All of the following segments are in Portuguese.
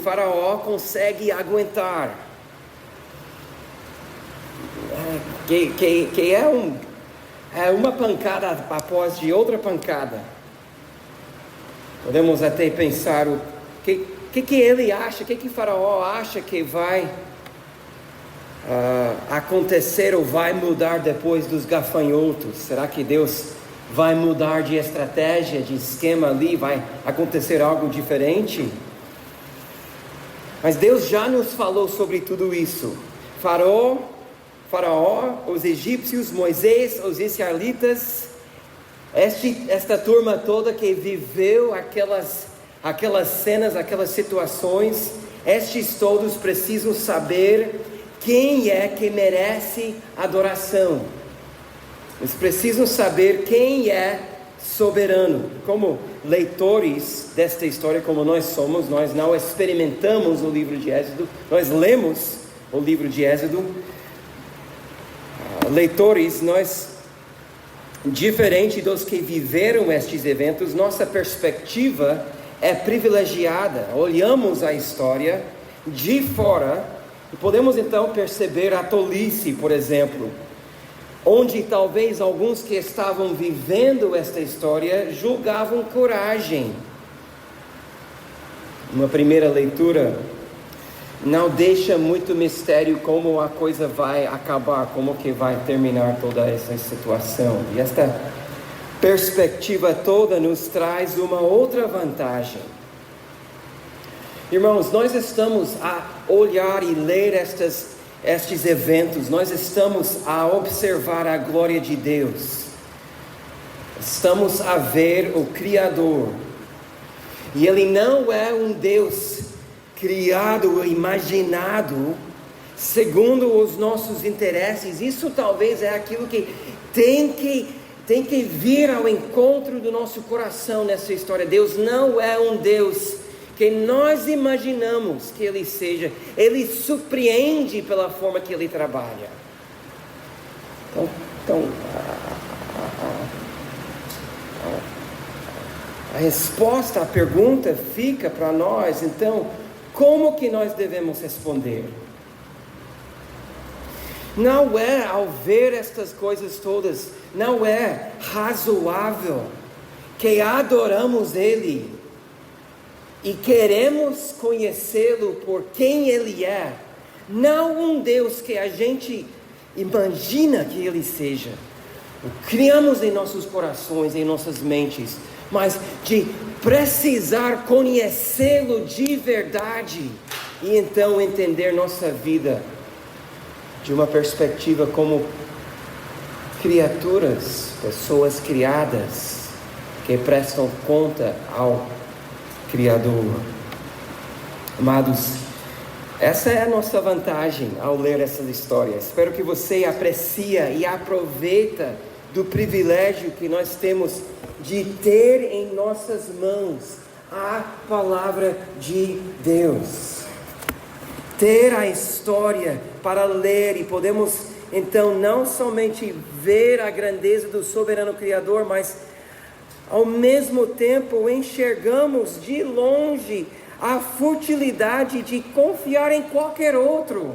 Faraó consegue aguentar. Que é uma pancada após de outra pancada. Podemos até pensar o que ele acha, o que Faraó acha que vai acontecer ou vai mudar depois dos gafanhotos. Será que Deus vai mudar de estratégia, de esquema ali? Vai acontecer algo diferente? Mas Deus já nos falou sobre tudo isso. Faraó, os egípcios, Moisés, os israelitas, esta turma toda que viveu aquelas cenas, aquelas situações, estes todos precisam saber quem é que merece adoração. Eles precisam saber quem é soberano. Como leitores desta história, como nós somos, nós não experimentamos o livro de Êxodo, nós lemos o livro de Êxodo. Leitores, nós, diferente dos que viveram estes eventos, nossa perspectiva é privilegiada. Olhamos a história de fora e podemos então perceber a tolice, por exemplo, onde talvez alguns que estavam vivendo esta história julgavam coragem. Uma primeira leitura não deixa muito mistério como a coisa vai acabar, como que vai terminar toda essa situação. E esta perspectiva toda nos traz uma outra vantagem. Irmãos, nós estamos a olhar e ler estes eventos, nós estamos a observar a glória de Deus, estamos a ver o Criador, e Ele não é um Deus criado ou imaginado segundo os nossos interesses. Isso talvez é aquilo que tem que vir ao encontro do nosso coração nessa história. Deus não é um Deus que nós imaginamos que Ele seja. Ele surpreende pela forma que Ele trabalha. Então a resposta à pergunta fica para nós. Então, como que nós devemos responder? Não é, ao ver estas coisas todas, não é razoável que adoramos Ele e queremos conhecê-lo por quem Ele é, não um Deus que a gente imagina que Ele seja, o criamos em nossos corações, em nossas mentes, mas de precisar conhecê-lo de verdade e então entender nossa vida de uma perspectiva como criaturas, pessoas criadas que prestam conta ao Criador. Amados, essa é a nossa vantagem ao ler essa história. Espero que você aprecie e aproveita do privilégio que nós temos de ter em nossas mãos a palavra de Deus. Ter a história para ler e podemos então não somente ver a grandeza do soberano Criador, mas ao mesmo tempo enxergamos de longe a futilidade de confiar em qualquer outro.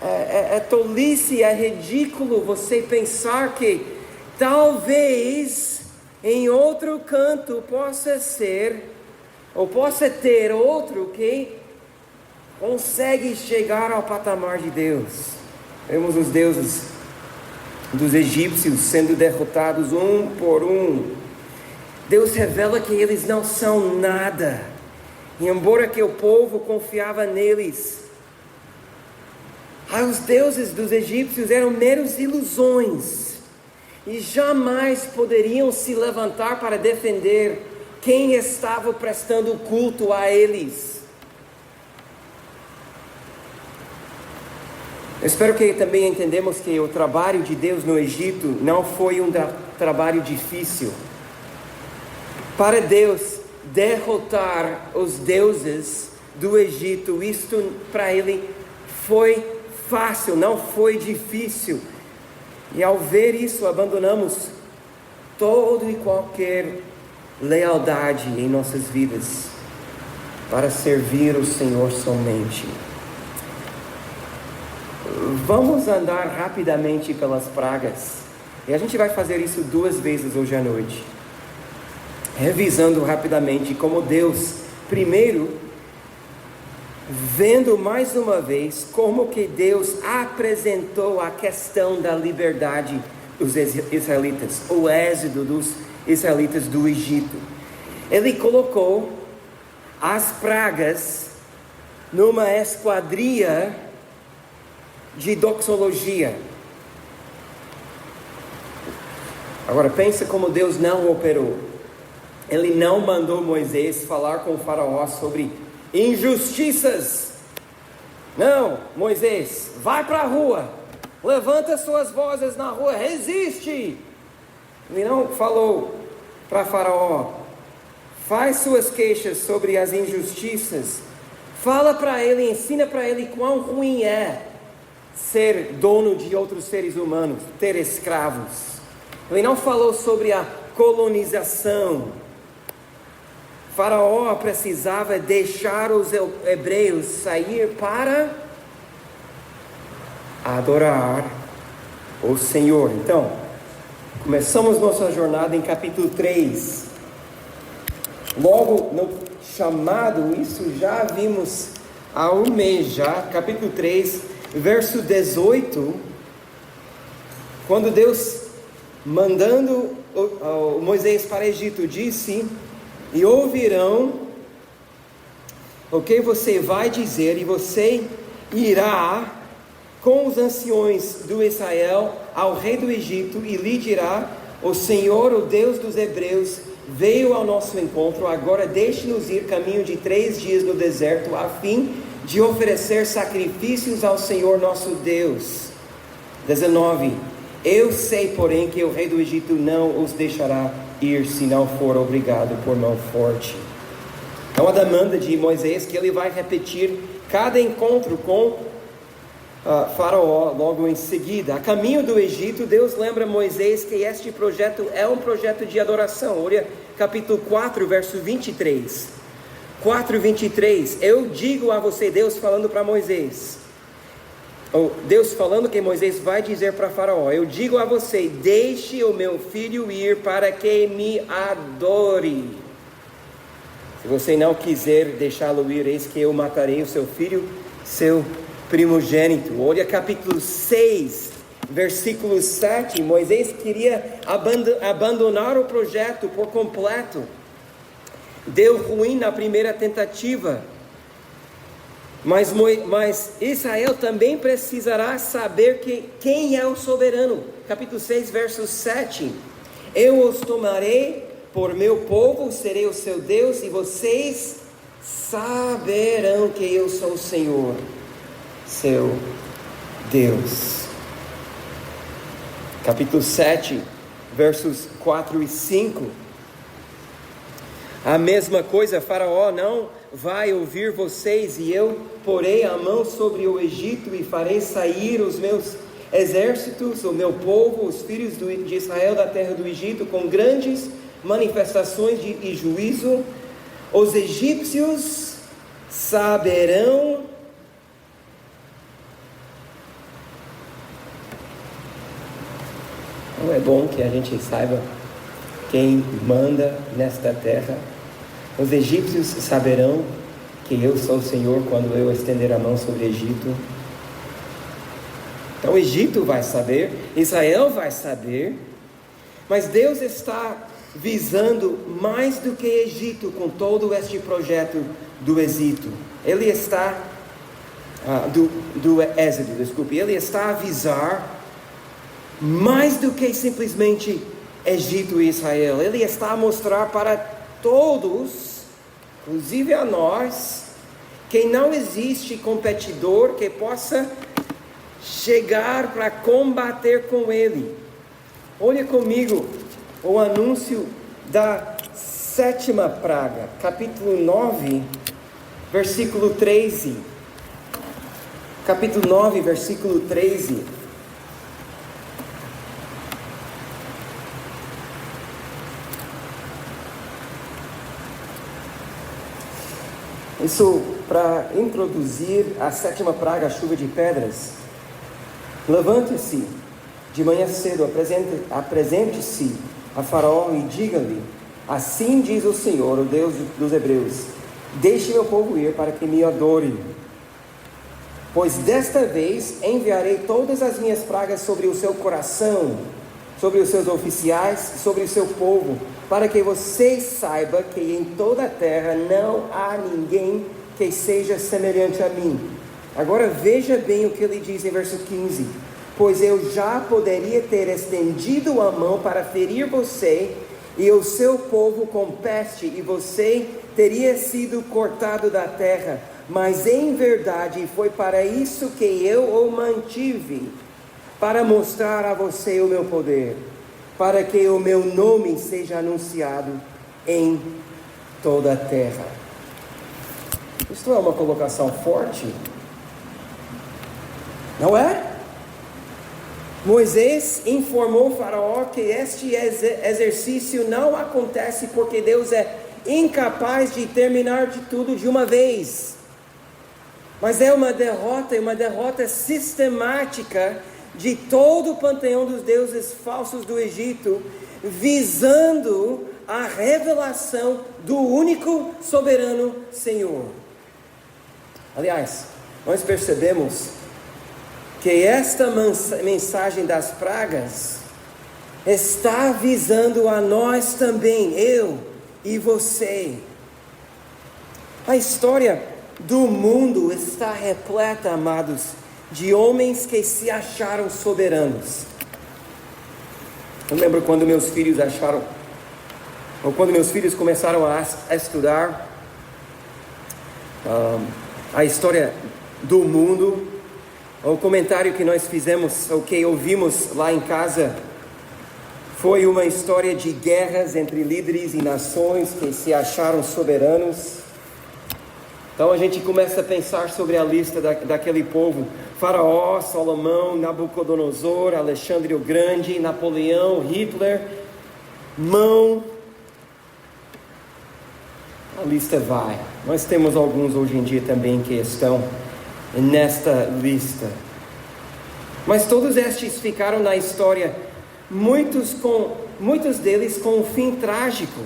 É tolice, é ridículo você pensar que talvez em outro canto possa ser, ou possa ter outro que consegue chegar ao patamar de Deus. Vemos os deuses dos egípcios sendo derrotados um por um. Deus revela que eles não são nada, e embora que o povo confiava neles, os deuses dos egípcios eram meros ilusões, e jamais poderiam se levantar para defender quem estava prestando culto a eles. Eu espero que também entendemos que o trabalho de Deus no Egito não foi um trabalho difícil. Para Deus derrotar os deuses do Egito, isto para Ele foi fácil, não foi difícil. E ao ver isso, abandonamos todo e qualquer lealdade em nossas vidas. para servir o Senhor somente. Vamos andar rapidamente pelas pragas. E a gente vai fazer isso 2 vezes hoje à noite. Revisando rapidamente como Deus, primeiro, vendo mais uma vez como que Deus apresentou a questão da liberdade dos israelitas, o êxodo dos israelitas do Egito. Ele colocou as pragas numa esquadria de doxologia. Agora pensa como Deus não operou. Ele não mandou Moisés falar com o faraó sobre injustiças. Não, Moisés, vai para a rua, levanta suas vozes na rua, resiste. Ele não falou para faraó, faz suas queixas sobre as injustiças. Fala para ele, ensina para ele quão ruim é ser dono de outros seres humanos, ter escravos. Ele não falou sobre a colonização. Faraó precisava deixar os hebreus sair para adorar o Senhor. Então, começamos nossa jornada em capítulo 3. Logo no chamado, isso já vimos há um mês já, capítulo 3, verso 18, quando Deus, mandando Moisés para o Egito, disse: e ouvirão o que você vai dizer, e você irá com os anciões do Israel ao rei do Egito, e lhe dirá: o Senhor, o Deus dos hebreus, veio ao nosso encontro. Agora deixe-nos ir caminho de 3 dias no deserto, a fim de oferecer sacrifícios ao Senhor nosso Deus. 19. Eu sei, porém, que o rei do Egito não os deixará ir, se não for obrigado por mão forte. É uma demanda de Moisés que ele vai repetir cada encontro com Faraó logo em seguida. A caminho do Egito, Deus lembra Moisés que este projeto é um projeto de adoração. Olha capítulo 4, verso 23. 4:23. Eu digo a você, Deus falando para Moisés, Deus falando que Moisés vai dizer para Faraó: eu digo a você, deixe o meu filho ir para que me adore. Se você não quiser deixá-lo ir, eis que eu matarei o seu filho, seu primogênito. Olha capítulo 6, versículo 7. Moisés queria abandonar o projeto por completo. Deu ruim na primeira tentativa. Mas Israel também precisará saber quem é o soberano. Capítulo 6, verso 7. Eu os tomarei por meu povo, serei o seu Deus, e vocês saberão que eu sou o Senhor, seu Deus. Capítulo 7, versos 4 e 5. A mesma coisa, Faraó não vai ouvir vocês, e eu porei a mão sobre o Egito e farei sair os meus exércitos, o meu povo, os filhos de Israel da terra do Egito, com grandes manifestações e juízo. Os egípcios saberão Não é bom que a gente saiba quem manda nesta terra. Os egípcios saberão que eu sou o Senhor quando eu estender a mão sobre o Egito. Então o Egito vai saber, Israel vai saber, mas Deus está visando mais do que Egito com todo este projeto do Êxodo. Ele está Ele está a avisar mais do que simplesmente Egito e Israel. Ele está a mostrar para todos, inclusive a nós, que não existe competidor que possa chegar para combater com ele. Olha comigo o anúncio da 7ª praga, capítulo 9, versículo 13. Capítulo 9, versículo 13. Isso para introduzir a 7ª praga, a chuva de pedras. Levante-se de manhã cedo, apresente-se a Faraó e diga-lhe: assim diz o Senhor, o Deus dos Hebreus: deixe meu povo ir para que me adore. Pois desta vez enviarei todas as minhas pragas sobre o seu coração, sobre os seus oficiais, sobre o seu povo, para que você saiba que em toda a terra não há ninguém que seja semelhante a mim. Agora veja bem o que ele diz em verso 15: pois eu já poderia ter estendido a mão para ferir você e o seu povo com peste, e você teria sido cortado da terra, mas em verdade foi para isso que eu o mantive, para mostrar a você o meu poder, para que o meu nome seja anunciado em toda a terra. Isto é uma colocação forte, não é? Moisés informou Faraó que este exercício não acontece porque Deus é incapaz de terminar de tudo de uma vez, mas é uma derrota sistemática de todo o panteão dos deuses falsos do Egito, visando a revelação do único soberano Senhor. Aliás, nós percebemos que esta mensagem das pragas está visando a nós também, eu e você. A história do mundo está repleta, amados, de homens que se acharam soberanos. Eu lembro quando meus filhos começaram a estudar a história do mundo. O comentário que nós fizemos, o que ouvimos lá em casa, foi uma história de guerras entre líderes e nações que se acharam soberanos. Então a gente começa a pensar sobre a lista daquele povo: Faraó, Salomão, Nabucodonosor, Alexandre o Grande, Napoleão, Hitler, Mão. A lista vai. Nós temos alguns hoje em dia também que estão nesta lista. Mas todos estes ficaram na história, muitos deles com um fim trágico.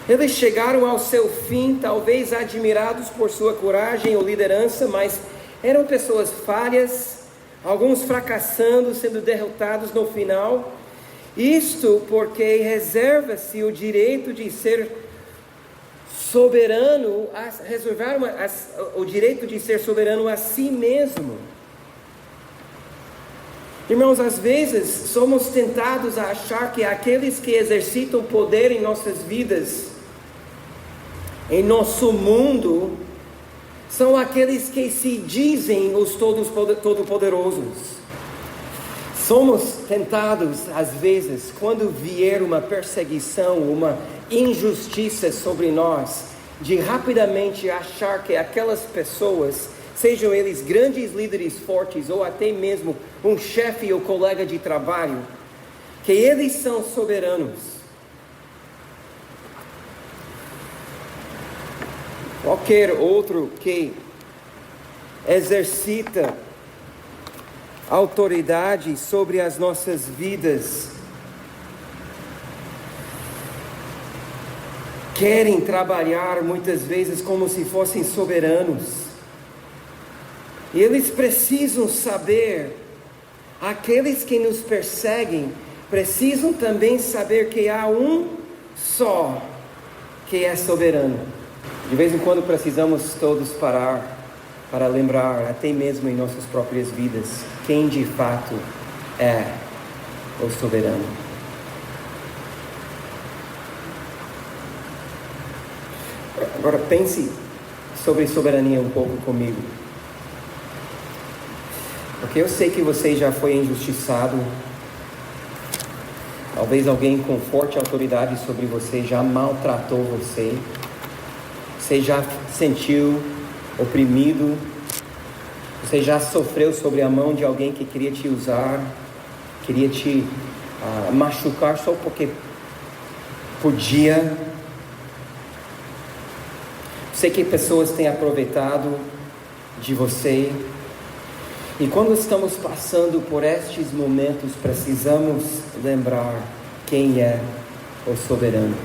Eles chegaram ao seu fim, talvez admirados por sua coragem ou liderança, mas eram pessoas falhas, alguns fracassando, sendo derrotados no final. Isto porque reserva-se o direito de ser soberano, o direito de ser soberano a si mesmo. Irmãos, às vezes somos tentados a achar que aqueles que exercitam poder em nossas vidas, em nosso mundo, são aqueles que se dizem os todo-poderosos. Somos tentados, às vezes, quando vier uma perseguição, uma injustiça sobre nós, de rapidamente achar que aquelas pessoas, sejam eles grandes líderes fortes ou até mesmo um chefe ou colega de trabalho, que eles são soberanos. Qualquer outro que exercita autoridade sobre as nossas vidas querem trabalhar muitas vezes como se fossem soberanos. E eles precisam saber, aqueles que nos perseguem precisam também saber que há um só que é soberano. De vez em quando precisamos todos parar para lembrar, até mesmo em nossas próprias vidas, quem de fato é o soberano. Agora pense sobre soberania um pouco comigo. Porque eu sei que você já foi injustiçado. Talvez alguém com forte autoridade sobre você já maltratou você. Você já se sentiu oprimido. Você já sofreu sobre a mão de alguém que queria te usar, queria te machucar só porque podia. Sei que pessoas têm aproveitado de você. E quando estamos passando por estes momentos, precisamos lembrar quem é o soberano.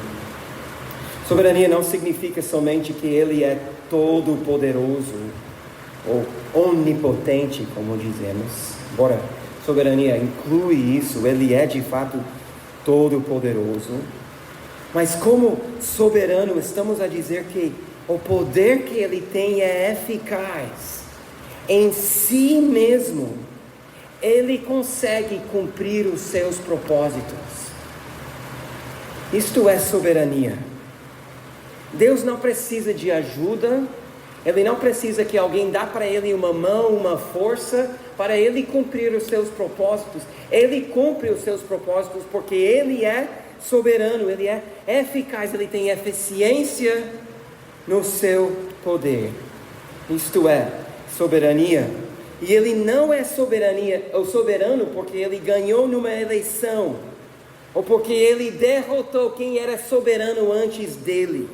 Soberania não significa somente que Ele é todo-poderoso ou onipotente, como dizemos. Embora soberania inclui isso, Ele é de fato todo-poderoso. Mas como soberano, estamos a dizer que o poder que Ele tem é eficaz. Em si mesmo, Ele consegue cumprir os seus propósitos. Isto é soberania. Deus não precisa de ajuda, Ele não precisa que alguém dê para Ele uma mão, uma força, para Ele cumprir os seus propósitos. Ele cumpre os seus propósitos porque Ele é soberano, Ele é eficaz, Ele tem eficiência no seu poder. Isto é soberania. E Ele não é soberano porque Ele ganhou numa eleição, ou porque Ele derrotou quem era soberano antes dele.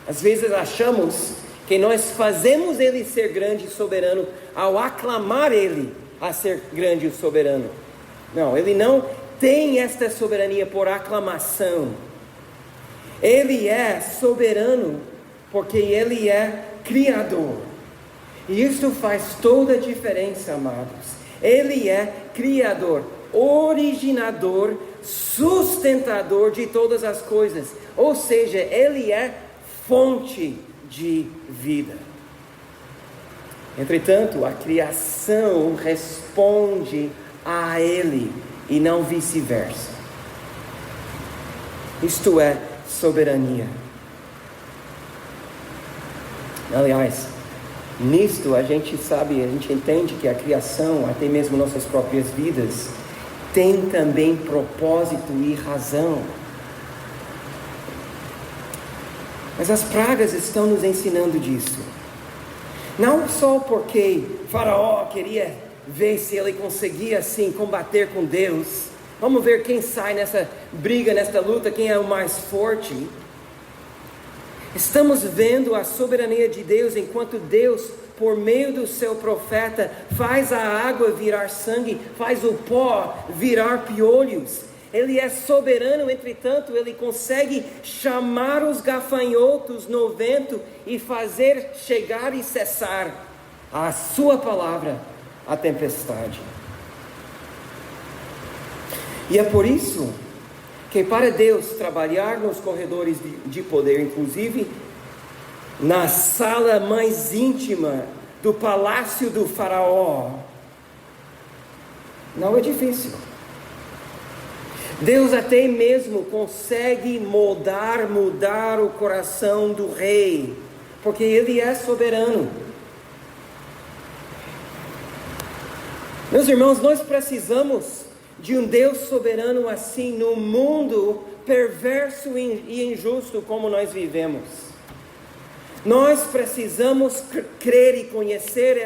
Às vezes achamos que nós fazemos Ele ser grande e soberano ao aclamar Ele a ser grande e soberano. Não, Ele não tem esta soberania por aclamação. Ele é soberano porque Ele é Criador. E isso faz toda a diferença, amados. Ele é Criador, originador, sustentador de todas as coisas. Ou seja, Ele é fonte de vida. Entretanto, a criação responde a Ele e não vice-versa. Isto é soberania. Aliás, nisto a gente sabe, a gente entende que a criação, até mesmo nossas próprias vidas, tem também propósito e razão. Mas as pragas estão nos ensinando disso. Não só porque Faraó queria ver se ele conseguia assim combater com Deus. Vamos ver quem sai nessa briga, nessa luta, quem é o mais forte. Estamos vendo a soberania de Deus enquanto Deus, por meio do seu profeta, faz a água virar sangue, faz o pó virar piolhos. Ele é soberano, entretanto, Ele consegue chamar os gafanhotos no vento e fazer chegar e cessar a sua palavra, a tempestade. E é por isso que para Deus trabalhar nos corredores de poder, inclusive na sala mais íntima do palácio do Faraó, não é difícil. Deus até mesmo consegue mudar o coração do rei, porque Ele é soberano. Meus irmãos, nós precisamos de um Deus soberano assim no mundo perverso e injusto como nós vivemos. Nós precisamos crer e conhecer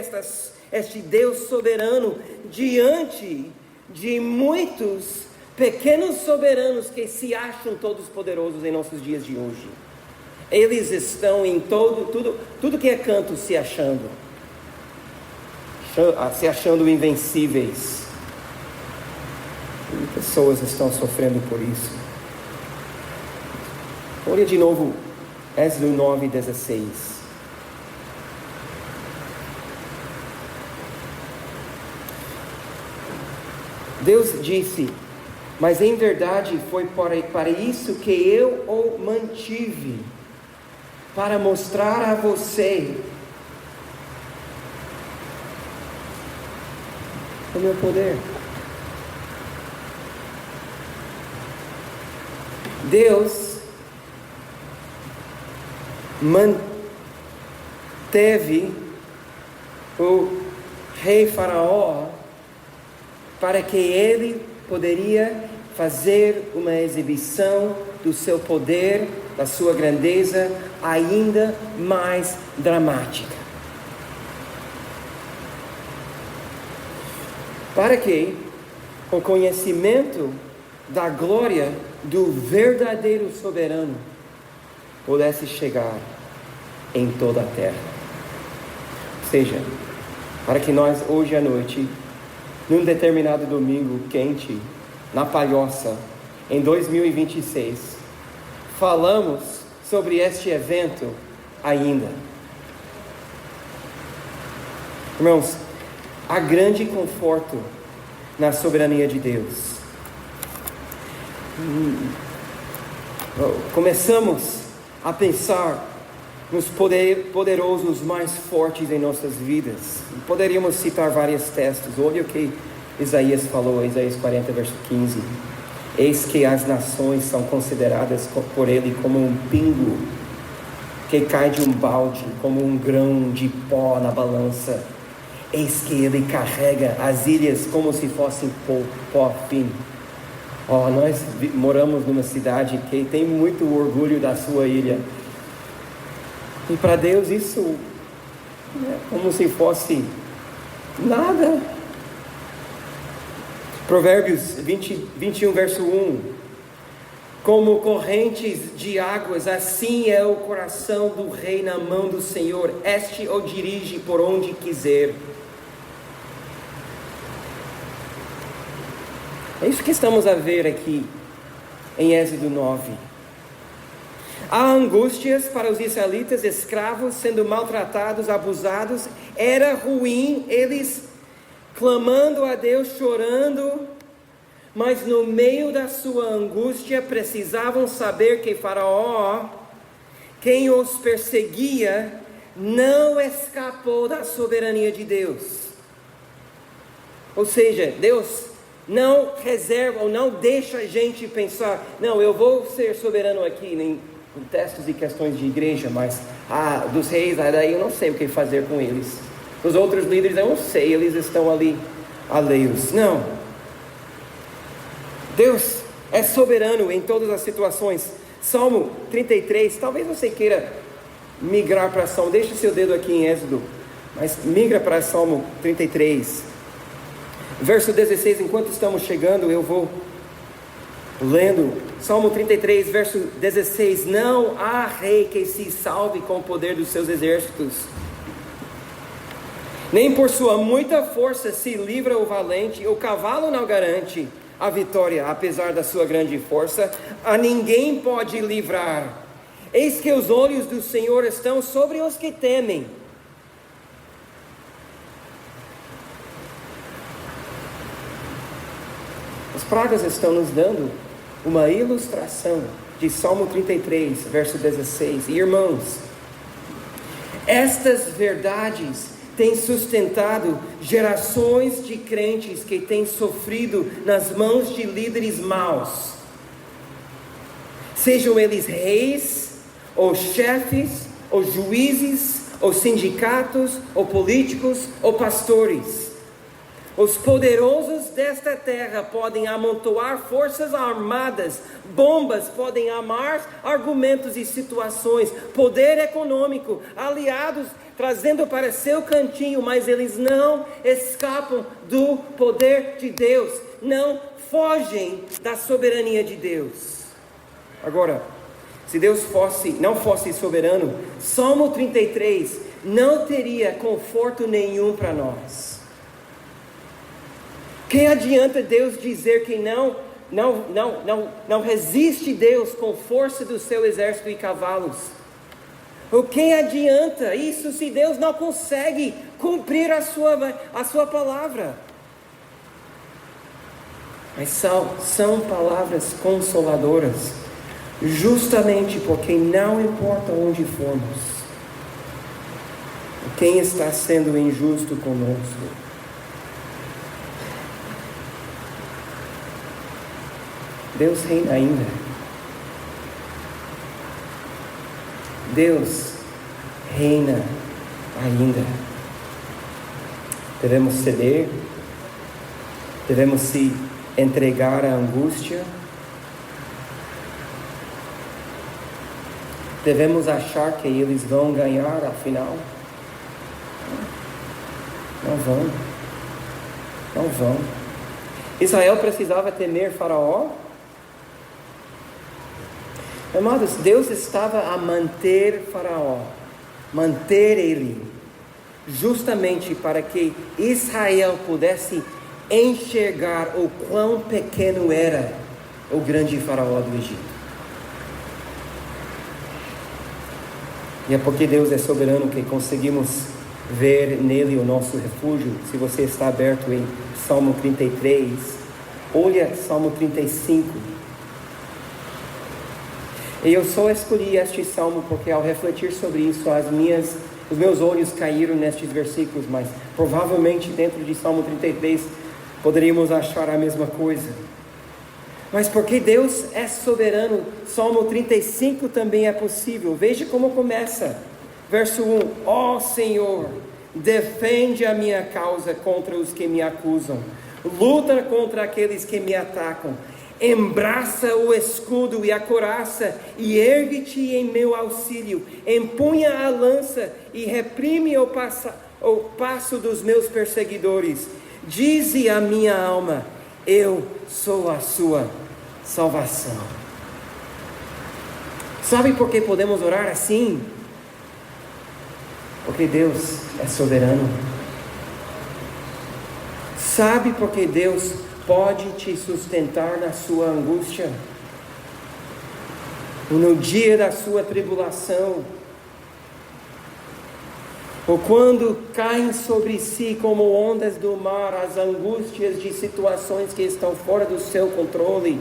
este Deus soberano diante de muitos pequenos soberanos que se acham todos poderosos em nossos dias de hoje. Eles estão em tudo que é canto se achando invencíveis. E pessoas estão sofrendo por isso. Olha de novo Êxodo 9:16. Deus disse: mas em verdade foi para isso que eu o mantive, para mostrar a você o meu poder. Deus manteve o rei Faraó para que ele poderia fazer uma exibição do seu poder, da sua grandeza ainda mais dramática. Para que o conhecimento da glória do verdadeiro soberano pudesse chegar em toda a terra. Ou seja, para que nós hoje à noite, num determinado domingo quente, na Palhoça, em 2026, falamos sobre este evento ainda. Irmãos, há grande conforto na soberania de Deus. Começamos a pensar nos poderosos mais fortes em nossas vidas. Poderíamos citar vários textos. Olha o que Isaías falou, Isaías 40, verso 15. Eis que as nações são consideradas por ele como um pingo que cai de um balde, como um grão de pó na balança. Eis que ele carrega as ilhas como se fossem pó fino. Nós moramos numa cidade que tem muito orgulho da sua ilha. E para Deus isso é como se fosse nada. Provérbios 21, verso 1. Como correntes de águas, assim é o coração do rei na mão do Senhor. Este o dirige por onde quiser. É isso que estamos a ver aqui em Êxodo 9. Há angústias para os israelitas, escravos, sendo maltratados, abusados. Era ruim, eles clamando a Deus, chorando. Mas no meio da sua angústia, precisavam saber que Faraó, quem os perseguia, não escapou da soberania de Deus. Ou seja, Deus não reserva ou não deixa a gente pensar, não, eu vou ser soberano aqui em textos e questões de igreja, mas dos reis, daí eu não sei o que fazer com eles. Os outros líderes eu não sei, eles estão ali alheios. Não. Deus é soberano em todas as situações. Salmo 33, talvez você queira migrar para Salmo, deixa seu dedo aqui em Êxodo, mas migra para Salmo 33. Verso 16, enquanto estamos chegando, eu vou lendo. Salmo 33, verso 16. Não há rei que se salve com o poder dos seus exércitos, nem por sua muita força se livra o valente. O cavalo não garante a vitória, apesar da sua grande força. A ninguém pode livrar. Eis que os olhos do Senhor estão sobre os que temem. As pragas estão nos dando uma ilustração de Salmo 33, verso 16. E irmãos, estas verdades têm sustentado gerações de crentes que têm sofrido nas mãos de líderes maus, sejam eles reis, ou chefes, ou juízes, ou sindicatos, ou políticos, ou pastores. Os poderosos desta terra podem amontoar forças armadas, bombas podem amar argumentos e situações, poder econômico, aliados trazendo para seu cantinho, mas eles não escapam do poder de Deus, não fogem da soberania de Deus. Agora, se Deus não fosse soberano, Salmo 33 não teria conforto nenhum para nós. Que adianta Deus dizer que não resiste Deus com força do seu exército e cavalos? O que adianta isso se Deus não consegue cumprir a sua palavra? Mas são palavras consoladoras, justamente porque não importa onde formos, quem está sendo injusto conosco, Deus reina ainda. Deus reina ainda. Devemos ceder, devemos se entregar à angústia, devemos achar que eles vão ganhar afinal. Não vão. Israel precisava temer Faraó. Amados, Deus estava a manter Faraó manter ele, justamente para que Israel pudesse enxergar o quão pequeno era o grande faraó do Egito. E é porque Deus é soberano que conseguimos ver nele o nosso refúgio. Se você está aberto em Salmo 33, olha Salmo 35. E eu só escolhi este salmo porque ao refletir sobre isso, os meus olhos caíram nestes versículos, mas provavelmente dentro de Salmo 33 poderíamos achar a mesma coisa. Mas porque Deus é soberano, Salmo 35 também é possível. Veja como começa, verso 1: ó Senhor, defende a minha causa contra os que me acusam, luta contra aqueles que me atacam, embraça o escudo e a couraça, e ergue-te em meu auxílio, empunha a lança e reprime o passo dos meus perseguidores. Dize a minha alma: eu sou a sua salvação. Sabe por que podemos orar assim? Porque Deus é soberano. Sabe por que Deus pode te sustentar na sua angústia, no dia da sua tribulação, ou quando caem sobre si como ondas do mar as angústias de situações que estão fora do seu controle,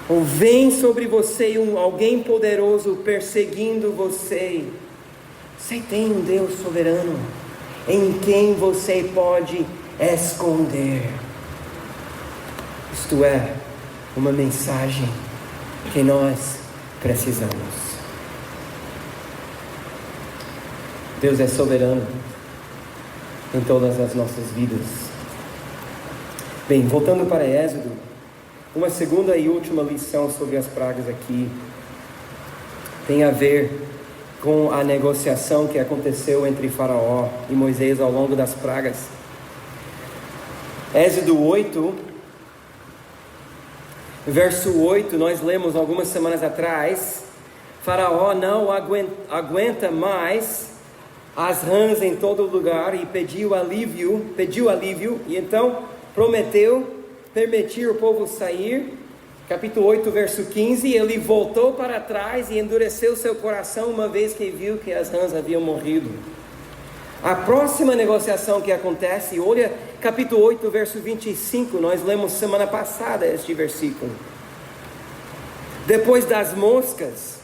ou vem sobre você alguém poderoso perseguindo você. Você tem um Deus soberano em quem você pode esconder. Isto é uma mensagem que nós precisamos. Deus é soberano em todas as nossas vidas. Bem, voltando para Êxodo, uma segunda e última lição sobre as pragas aqui tem a ver com a negociação que aconteceu entre Faraó e Moisés ao longo das pragas. Êxodo 8, verso 8, nós lemos algumas semanas atrás. Faraó não aguenta mais as rãs em todo lugar e pediu alívio, e então prometeu permitir o povo sair. Capítulo 8, verso 15, ele voltou para trás e endureceu seu coração uma vez que viu que as rãs haviam morrido. A próxima negociação que acontece, olha capítulo 8, verso 25, nós lemos semana passada este versículo. Depois das moscas,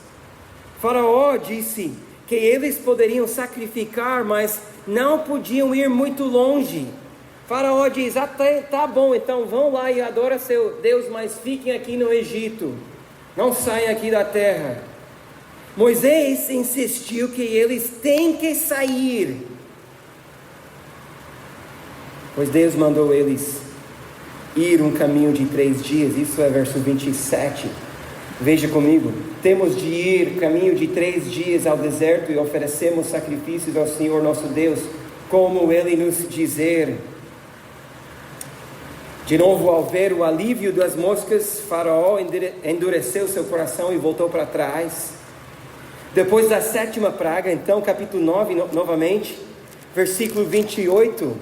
Faraó disse que eles poderiam sacrificar, mas não podiam ir muito longe. Faraó diz: tá bom, então vão lá e adora seu Deus, mas fiquem aqui no Egito, não saiam aqui da terra. Moisés insistiu que eles têm que sair, pois Deus mandou eles ir um caminho de 3 dias, isso é verso 27. Veja comigo: temos de ir caminho de 3 dias ao deserto e oferecemos sacrifícios ao Senhor nosso Deus, como Ele nos dizer. De novo, ao ver o alívio das moscas, Faraó endureceu seu coração e voltou para trás. Depois da 7ª praga, então, capítulo 9, novamente, versículo 28,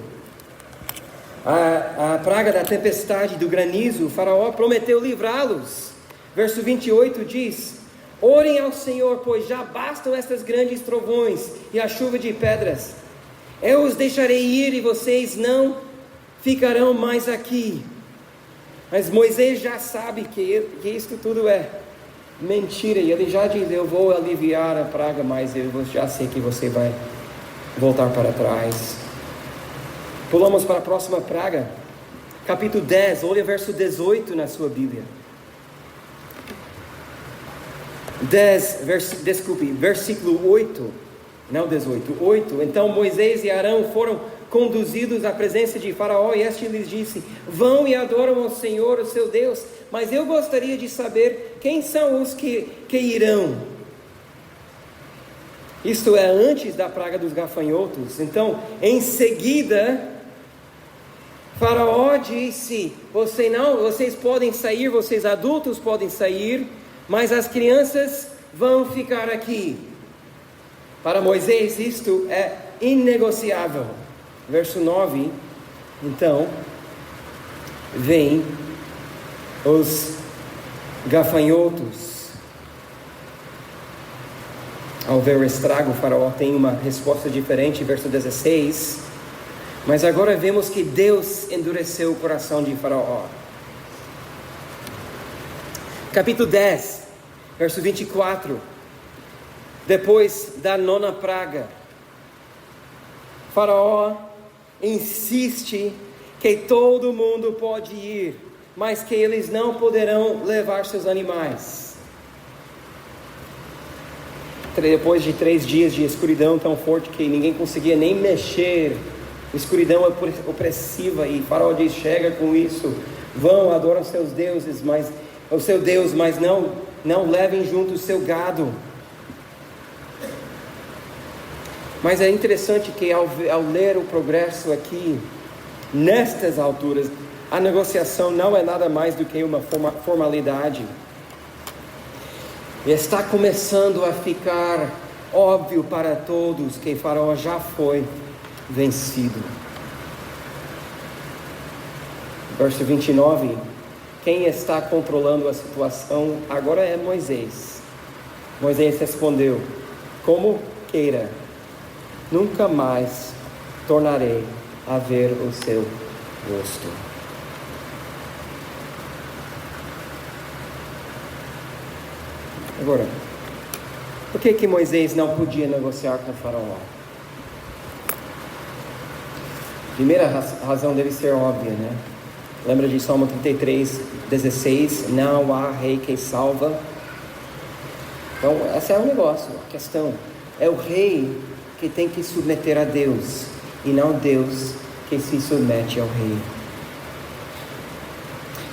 a praga da tempestade, do granizo, Faraó prometeu livrá-los. Verso 28 diz: orem ao Senhor, pois já bastam estas grandes trovões e a chuva de pedras. Eu os deixarei ir e vocês não ficarão mais aqui. Mas Moisés já sabe que isso tudo é mentira, e ele já diz: eu vou aliviar a praga, mas eu já sei que você vai voltar para trás. Pulamos para a próxima praga, capítulo 10, olha verso 18 na sua Bíblia. Versículo 8, não 18, 8. Então Moisés e Arão foram conduzidos à presença de Faraó, e este lhes disse: vão e adoram ao Senhor, o seu Deus, mas eu gostaria de saber quem são os que irão. Isto é antes da praga dos gafanhotos. Então, em seguida, Faraó disse: vocês podem sair, vocês adultos podem sair, mas as crianças vão ficar aqui. Para Moisés isto é inegociável. Verso 9, então, vem os gafanhotos. Ao ver o estrago, o faraó tem uma resposta diferente, verso 16. Mas agora vemos que Deus endureceu o coração de Faraó. Capítulo 10, verso 24. Depois da nona praga, Faraó insiste que todo mundo pode ir, mas que eles não poderão levar seus animais. Depois de 3 dias de escuridão tão forte que ninguém conseguia nem mexer, escuridão opressiva, e Faraó diz: chega com isso, vão, adoram seus deuses, mas o seu Deus, mas não levem junto o seu gado. Mas é interessante que ao ler o progresso aqui, nestas alturas, a negociação não é nada mais do que uma formalidade. Está começando a ficar óbvio para todos que Faraó já foi vencido. Verso 29, quem está controlando a situação agora é Moisés. Moisés respondeu: como queira, nunca mais tornarei a ver o seu rosto. Agora, por que Moisés não podia negociar com o faraó? A primeira razão deve ser óbvia, né? Lembra de Salmo 33, 16? Não há rei que salva. Então, esse é o negócio, a questão. É o rei que tem que submeter a Deus, e não Deus que se submete ao rei.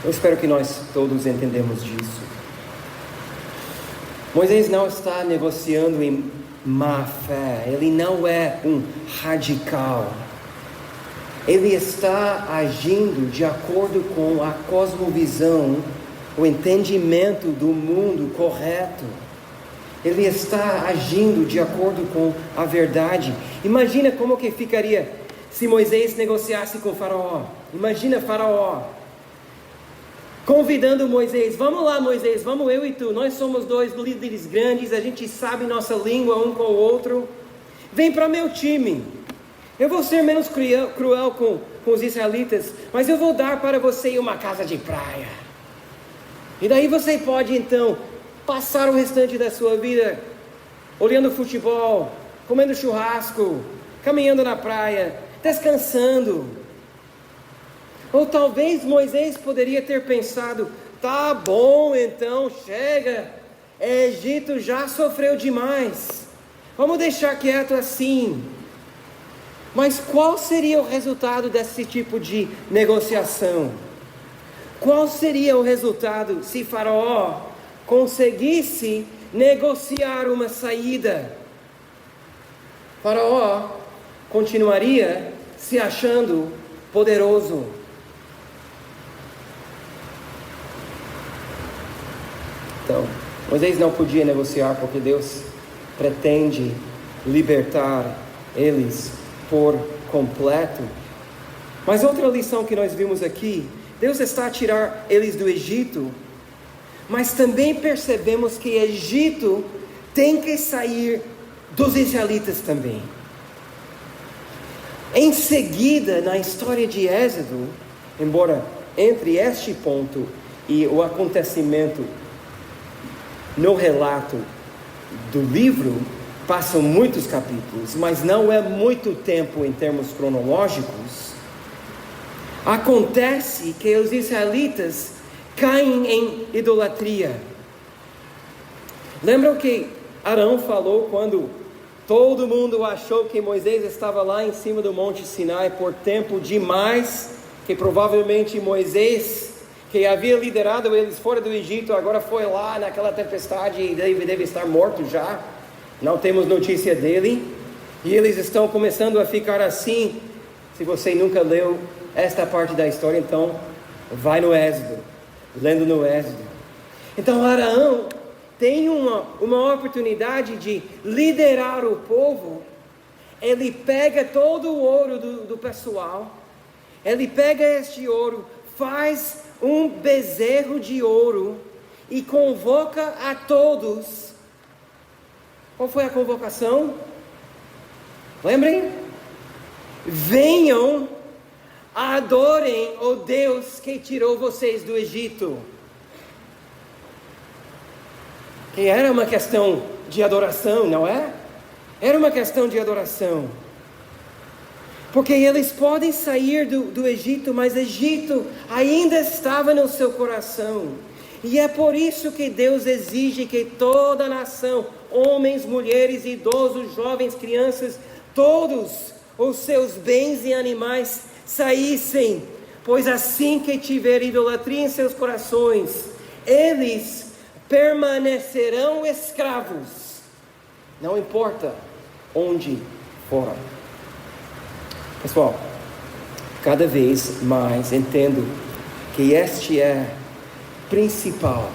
Eu espero que nós todos entendemos disso. Moisés não está negociando em má fé, ele não é um radical. Ele está agindo de acordo com a cosmovisão, o entendimento do mundo correto. Ele está agindo de acordo com a verdade. Imagina como que ficaria se Moisés negociasse com o faraó. Imagina faraó convidando Moisés: vamos lá Moisés, vamos eu e tu, nós somos 2 líderes grandes, a gente sabe nossa língua um com o outro, vem para meu time. Eu vou ser menos cruel com os israelitas, mas eu vou dar para você uma casa de praia. E daí você pode então passar o restante da sua vida olhando futebol, comendo churrasco, caminhando na praia, descansando. Ou talvez Moisés poderia ter pensado: tá bom, então chega, Egito já sofreu demais, vamos deixar quieto assim. Mas qual seria o resultado desse tipo de negociação? Qual seria o resultado se Faraó conseguisse negociar uma saída? Faraó continuaria se achando poderoso. Então, Moisés não podia negociar porque Deus pretende libertar eles por completo. Mas outra lição que nós vimos aqui: Deus está a tirar eles do Egito, mas também percebemos que Egito tem que sair dos israelitas também. Em seguida, na história de Êxodo, embora entre este ponto e o acontecimento no relato do livro passam muitos capítulos, mas não é muito tempo em termos cronológicos. Acontece que os israelitas caem em idolatria. Lembram que Arão falou quando todo mundo achou que Moisés estava lá em cima do Monte Sinai por tempo demais, que provavelmente Moisés, que havia liderado eles fora do Egito, agora foi lá naquela tempestade e deve estar morto já. Não temos notícia dele. E eles estão começando a ficar assim. Se você nunca leu esta parte da história, então vai no Êxodo, lendo no Êxodo. Então Arão tem uma oportunidade de liderar o povo, ele pega todo o ouro do pessoal, ele pega este ouro, faz um bezerro de ouro e convoca a todos. Qual foi a convocação? Lembrem? Venham, adorem o Deus que tirou vocês do Egito. Que era uma questão de adoração, não é? Era uma questão de adoração. Porque eles podem sair do Egito, mas Egito ainda estava no seu coração. E é por isso que Deus exige que toda a nação, homens, mulheres, idosos, jovens, crianças, todos os seus bens e animais saíssem. Pois assim que tiver idolatria em seus corações, eles permanecerão escravos, não importa onde for. Pessoal, cada vez mais entendo que este é principal,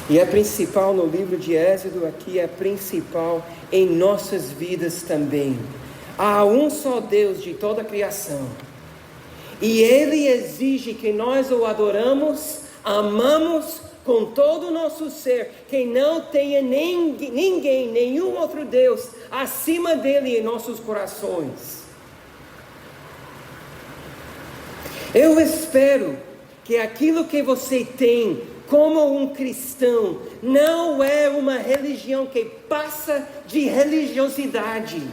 e é principal no livro de Êxodo, aqui é principal em nossas vidas também. Há um só Deus de toda a criação, e Ele exige que nós o adoramos, amamos com todo o nosso ser, que não tenha ninguém, nenhum outro Deus acima dele em nossos corações. Eu espero que aquilo que você tem como um cristão não é uma religião que passa de religiosidade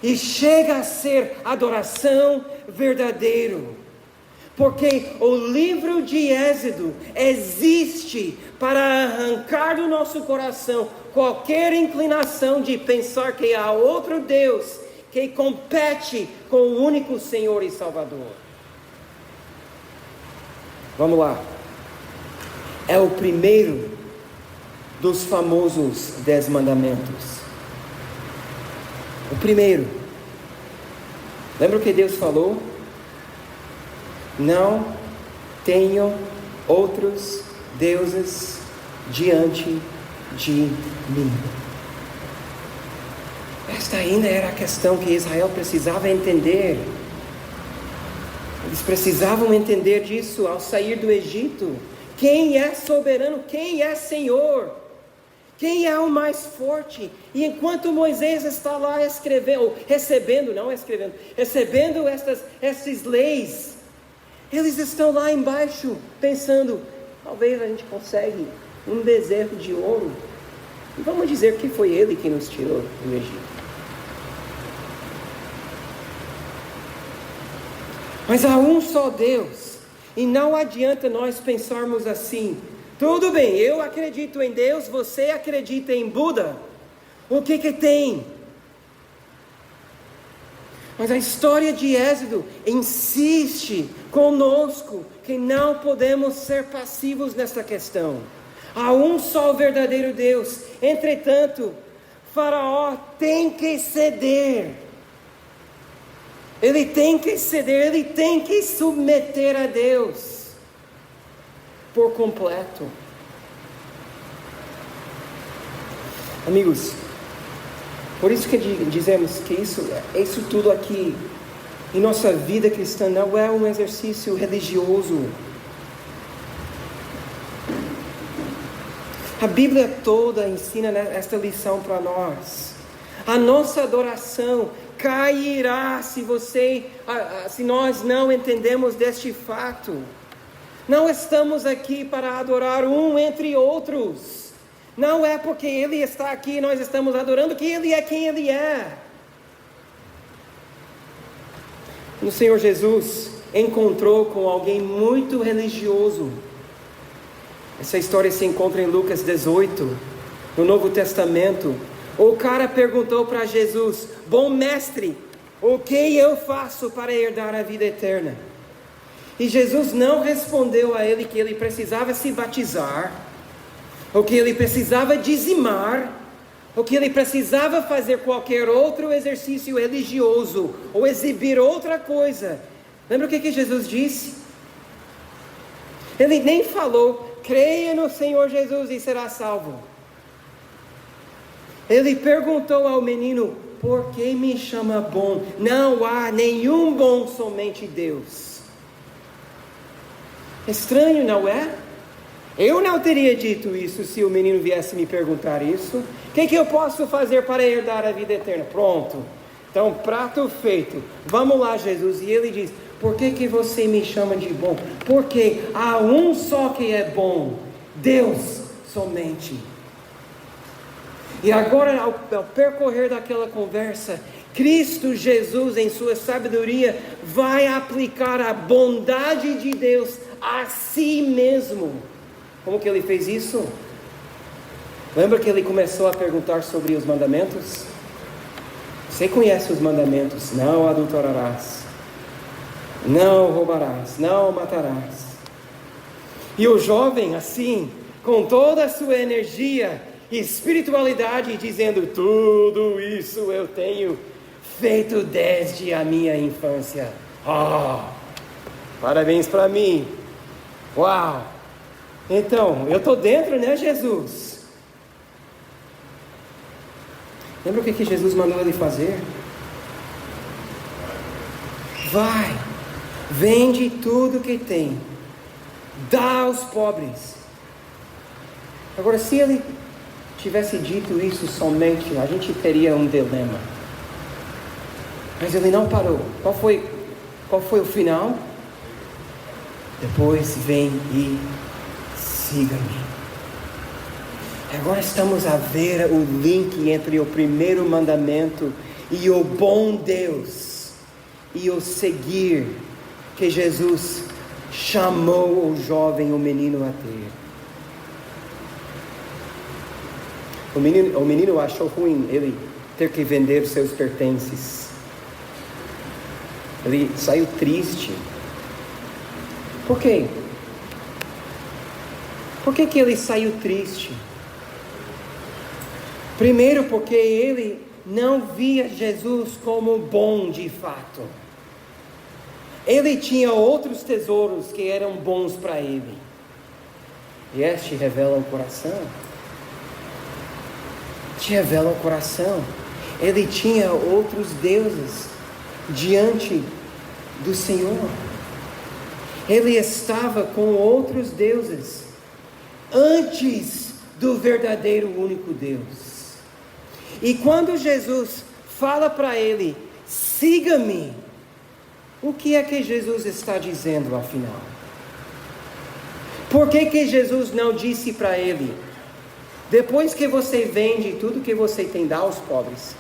e chega a ser adoração verdadeiro. Porque o livro de Êxodo existe para arrancar do nosso coração qualquer inclinação de pensar que há outro Deus que compete com o único Senhor e Salvador. Vamos lá. É o primeiro dos famosos 10 mandamentos. O primeiro. Lembra o que Deus falou? Não tenham outros deuses diante de mim. Esta ainda era a questão que Israel precisava entender. Eles precisavam entender disso ao sair do Egito. Quem é soberano? Quem é Senhor? Quem é o mais forte? E enquanto Moisés está lá recebendo essas leis, eles estão lá embaixo pensando, talvez a gente consegue um bezerro de ouro. E vamos dizer que foi ele que nos tirou do Egito. Mas há um só Deus, e não adianta nós pensarmos assim, tudo bem, eu acredito em Deus, você acredita em Buda, o que tem? Mas a história de Êxodo insiste conosco que não podemos ser passivos nessa questão. Há um só verdadeiro Deus, entretanto, Faraó tem que ceder. Ele tem que ceder, ele tem que submeter a Deus por completo. Amigos, por isso que dizemos que isso tudo aqui em nossa vida cristã não é um exercício religioso. A Bíblia toda ensina esta lição para nós. A nossa adoração cairá se nós não entendemos deste fato. Não estamos aqui para adorar um entre outros. Não é porque Ele está aqui e nós estamos adorando que Ele é quem Ele é. O Senhor Jesus encontrou com alguém muito religioso. Essa história se encontra em Lucas 18, no Novo Testamento. O cara perguntou para Jesus: bom mestre, o que eu faço para herdar a vida eterna? E Jesus não respondeu a ele que ele precisava se batizar, ou que ele precisava dizimar, ou que ele precisava fazer qualquer outro exercício religioso, ou exibir outra coisa. Lembra o que Jesus disse? Ele nem falou: creia no Senhor Jesus e será salvo. Ele perguntou ao menino: por que me chama bom? Não há nenhum bom, somente Deus. Estranho, não é? Eu não teria dito isso se o menino viesse me perguntar isso. O que eu posso fazer para herdar a vida eterna? Pronto. Então, prato feito. Vamos lá, Jesus. E ele diz: por que você me chama de bom? Porque há um só que é bom, Deus somente. E agora, ao percorrer daquela conversa, Cristo Jesus, em sua sabedoria, vai aplicar a bondade de Deus a si mesmo. Como que ele fez isso? Lembra que ele começou a perguntar sobre os mandamentos? Você conhece os mandamentos: não adulterarás, não roubarás, não matarás. E o jovem, assim, com toda a sua energia e espiritualidade, dizendo: tudo isso eu tenho feito desde a minha infância. Parabéns para mim. Uau! Então, eu estou dentro, né, Jesus? Lembra o que Jesus mandou ele fazer? Vai, vende tudo que tem, dá aos pobres. Agora, se ele tivesse dito isso somente, a gente teria um dilema. Mas ele não parou. Qual foi o final? Depois vem e siga-me. Agora estamos a ver o link entre o primeiro mandamento e o bom Deus e o seguir que Jesus chamou o jovem, o menino a ter. O menino achou ruim ele ter que vender os seus pertences. Ele saiu triste. Por quê? Por que ele saiu triste? Primeiro, porque ele não via Jesus como bom de fato. Ele tinha outros tesouros que eram bons para ele. E este revela o coração. Te revela o coração. Ele tinha outros deuses diante do Senhor. Ele estava com outros deuses antes do verdadeiro único Deus. E quando Jesus fala para ele: siga-me, o que é que Jesus está dizendo afinal? Por que Jesus não disse para ele: depois que você vende tudo que você tem, dá aos pobres,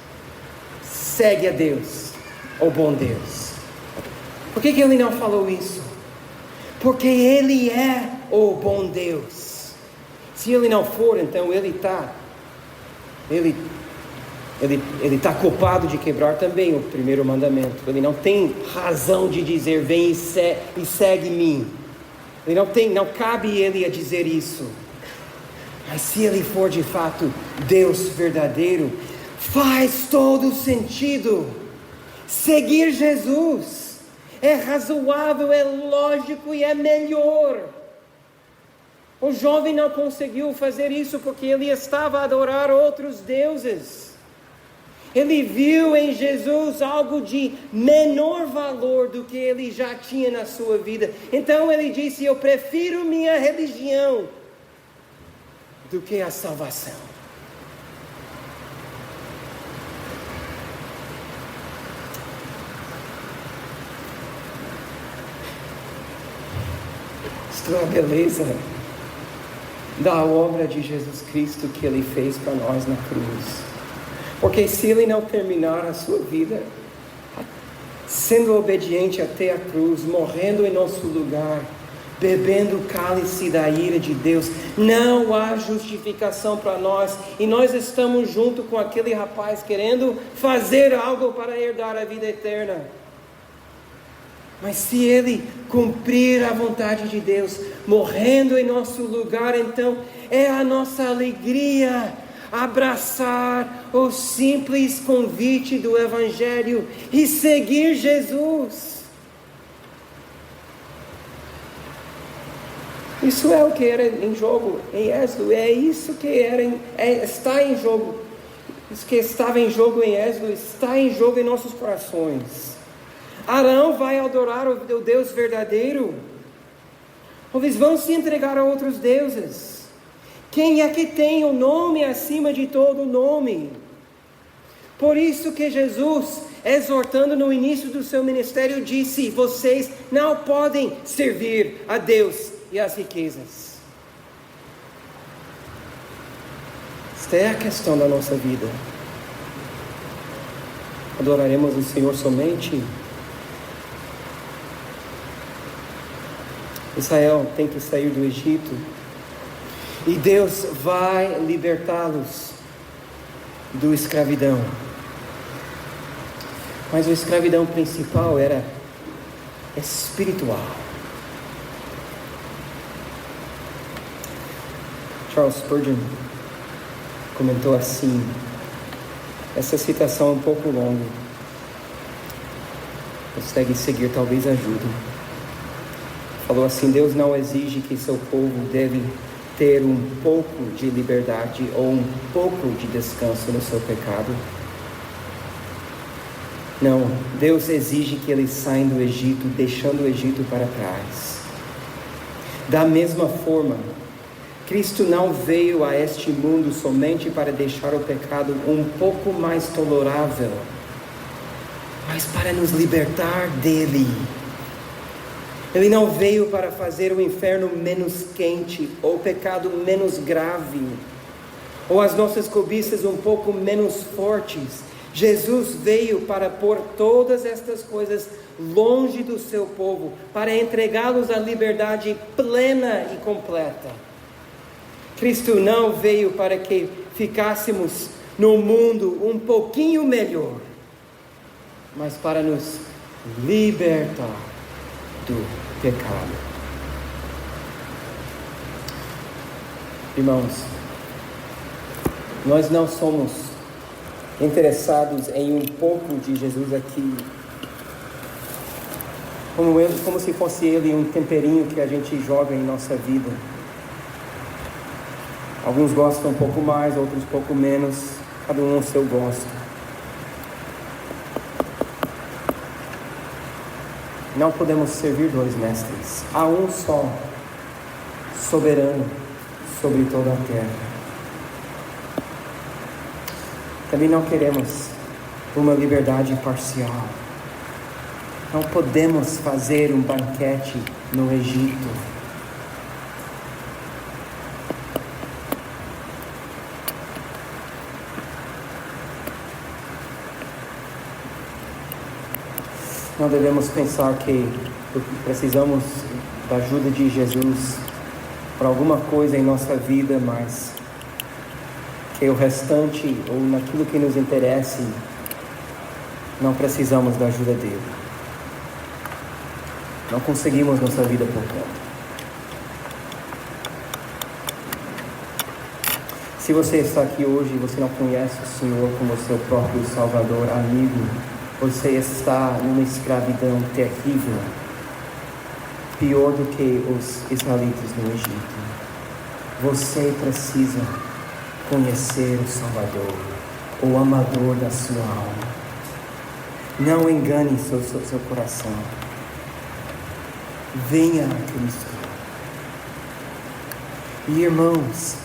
segue a Deus, o bom Deus? Por que ele não falou isso? Porque ele é o bom Deus. Se ele não for, então ele está culpado de quebrar também o primeiro mandamento. Ele não tem razão de dizer: vem e segue-me. Não cabe ele a dizer isso. Mas se ele for de fato Deus verdadeiro, faz todo sentido seguir Jesus. É razoável, é lógico e é melhor. O jovem não conseguiu fazer isso porque ele estava a adorar outros deuses. Ele viu em Jesus algo de menor valor do que ele já tinha na sua vida. Então ele disse: eu prefiro minha religião do que a salvação. Isto é a beleza da obra de Jesus Cristo que Ele fez para nós na cruz. Porque se Ele não terminar a sua vida sendo obediente até a cruz, morrendo em nosso lugar, bebendo o cálice da ira de Deus, não há justificação para nós. E nós estamos junto com aquele rapaz querendo fazer algo para herdar a vida eterna. Mas se ele cumprir a vontade de Deus, morrendo em nosso lugar, então é a nossa alegria abraçar o simples convite do Evangelho e seguir Jesus. Isso é o que era em jogo em Êxodo, é isso que está em jogo. Isso que estava em jogo em Êxodo está em jogo em nossos corações. Arão vai adorar o Deus verdadeiro, ou eles vão se entregar a outros deuses? Quem é que tem o nome acima de todo nome? Por isso que Jesus, exortando no início do seu ministério, disse: vocês não podem servir a Deus e as riquezas. Esta é a questão da nossa vida. Adoraremos o Senhor somente? Israel tem que sair do Egito, e Deus vai libertá-los da escravidão. Mas a escravidão principal era espiritual. Charles Spurgeon comentou assim, essa citação é um pouco longa, consegue seguir, talvez ajude. Falou assim: Deus não exige que seu povo deve ter um pouco de liberdade ou um pouco de descanso no seu pecado. Não, Deus exige que eles saiam do Egito, deixando o Egito para trás. Da mesma forma, Cristo não veio a este mundo somente para deixar o pecado um pouco mais tolerável, mas para nos libertar dele. Ele não veio para fazer o inferno menos quente, ou o pecado menos grave, ou as nossas cobiças um pouco menos fortes. Jesus veio para pôr todas estas coisas longe do seu povo, para entregá-los à liberdade plena e completa. Cristo não veio para que ficássemos no mundo um pouquinho melhor, mas para nos libertar do pecado. Irmãos, nós não somos interessados em um pouco de Jesus aqui, como se fosse ele um temperinho que a gente joga em nossa vida. Alguns gostam um pouco mais, outros um pouco menos, cada um o seu gosto. Não podemos servir dois mestres. Há um só, soberano sobre toda a terra. Também não queremos uma liberdade parcial. Não podemos fazer um banquete no Egito. Não devemos pensar que precisamos da ajuda de Jesus para alguma coisa em nossa vida, mas que o restante, ou naquilo que nos interessa, não precisamos da ajuda dele. Não conseguimos nossa vida por conta. Se você está aqui hoje e você não conhece o Senhor como seu próprio Salvador, amigo, você está numa escravidão terrível, pior do que os israelitas no Egito. Você precisa conhecer o Salvador, o amador da sua alma. Não engane seu coração. Venha a Cristo. E irmãos,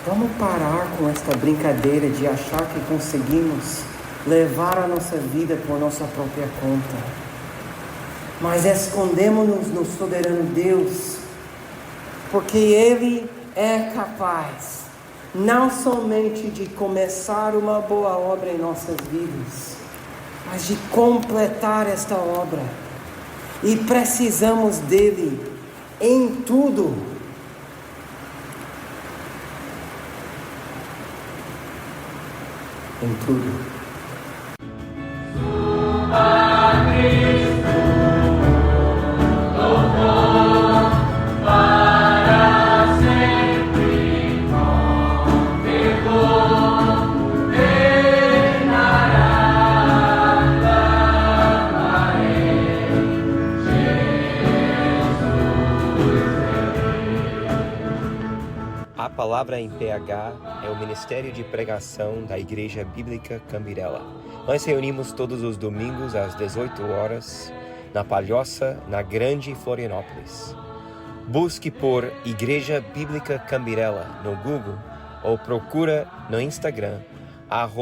vamos parar com esta brincadeira de achar que conseguimos levar a nossa vida por nossa própria conta, mas escondemos-nos no soberano Deus, porque Ele é capaz, não somente de começar uma boa obra em nossas vidas, mas de completar esta obra, e precisamos dele em tudo. Em tudo. Palavra em PH é o Ministério de Pregação da Igreja Bíblica Cambirela. Nós reunimos todos os domingos às 18 horas na Palhoça, na Grande Florianópolis. Busque por Igreja Bíblica Cambirela no Google ou procura no Instagram @ebc.palhoca.